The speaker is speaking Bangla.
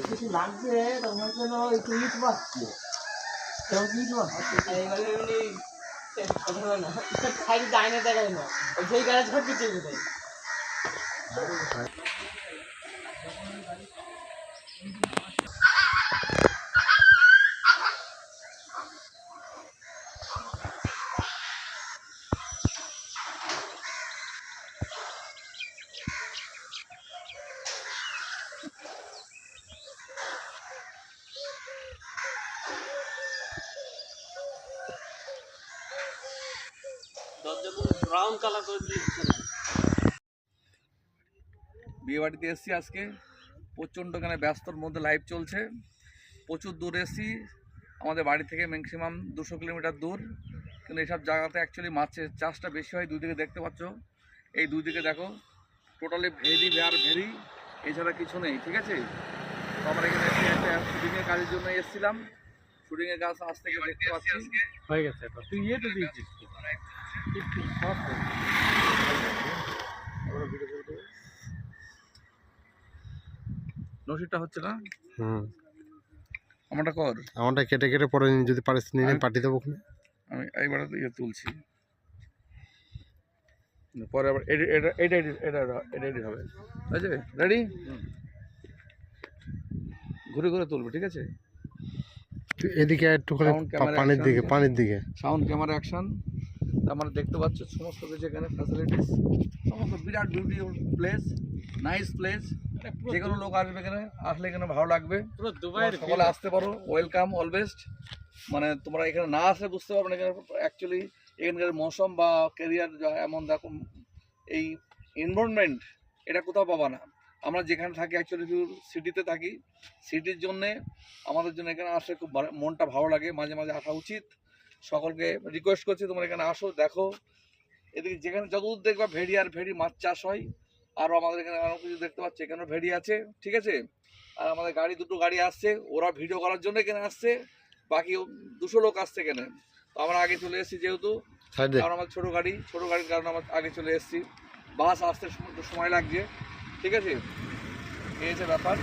কিছু লাগবে তোমার জন্য একটু ইট পাচ্ছে না দেখায় না সেই গাড়ি ঝড় চলে যায়। ব্রাউন কালার করে দিয়েছে। বিয়ে বাড়িতে এসেছি আজকে, প্রচণ্ড এখানে ব্যস্তর মধ্যে লাইভ চলছে, প্রচুর দূর এসেছি, আমাদের বাড়ি থেকে ম্যাক্সিমাম 200 কিলোমিটার দূর, কিন্তু এইসব জায়গাতে অ্যাকচুয়ালি মাছের চাষটা বেশি হয়। দুই দিকে দেখতে পাচ্ছ, এই দুই দিকে দেখো টোটালি ভেরি আর ভেরি, এছাড়া কিছু নেই। ঠিক আছে, তো আমরা এখানে এসে একটা শুটিংয়ের কাজের জন্য এসেছিলাম, শুটিংয়ের কাজ আজ থেকে দেখতে পাচ্ছি হয়ে গেছে। তুই ইয়ে তো দিয়েছিস নসিরটা হচ্ছে না। আমারটা কর, আমারটা কেটে কেটে পরে যদি পারিস নিয়ে পাঠিয়ে দেবো। আমি এইবারে ইয়ে তুলছি, পরে আবার এটা হবে। ঠিক আছে, রেডি? ঘুরে ঘুরে তুলবে, ঠিক আছে? এদিকে একটুখানি পানির দিকে সাউন্ড ক্যামেরা অ্যাকশন। আমরা দেখতে পাচ্ছ সমস্ত কিছু এখানে ফ্যাসিলিটিস, সমস্ত বিরাট বিউটিফুল প্লেস, নাইস প্লেস। যে কোনো লোক আসবে এখানে, আসলে এখানে ভালো লাগবে। সকলে আসতে পারো, ওয়েলকাম অলওয়েজ। মানে তোমরা এখানে না আসলে বুঝতে পারবে না এখানে অ্যাকচুয়ালি এখানকার মৌসুম বা ক্যারিয়ার এমন দেখো, এই এনভায়রনমেন্ট এটা কোথাও পাবা না। আমরা যেখানে থাকি অ্যাকচুয়ালি সিটিতে থাকি, সিটির জন্যে আমাদের জন্য এখানে আসলে খুব মনটা ভালো লাগে, মাঝে মাঝে আসা উচিত। সকলকে রিকোয়েস্ট করছি তোমরা এখানে আসো, দেখো। এদিকে যেখানে যতদূর দেখবা ভেড়ি আর ভেড়ি মাছ চাষ হয়, আরও আমাদের এখানে আরও কিছু দেখতে পাচ্ছি, এখানেও ভেড়ি আছে। ঠিক আছে, আর আমাদের দুটো গাড়ি আসছে, ওরা ভিডিও করার জন্য এখানে আসছে, বাকি 200 লোক আসছে এখানে। তো আমরা আগে চলে এসেছি, যেহেতু কারণ আমার ছোটো গাড়ির কারণে আমার আগে চলে এসেছি। বাস আসতে সময় লাগছে। ঠিক আছে, এই হচ্ছে ব্যাপার।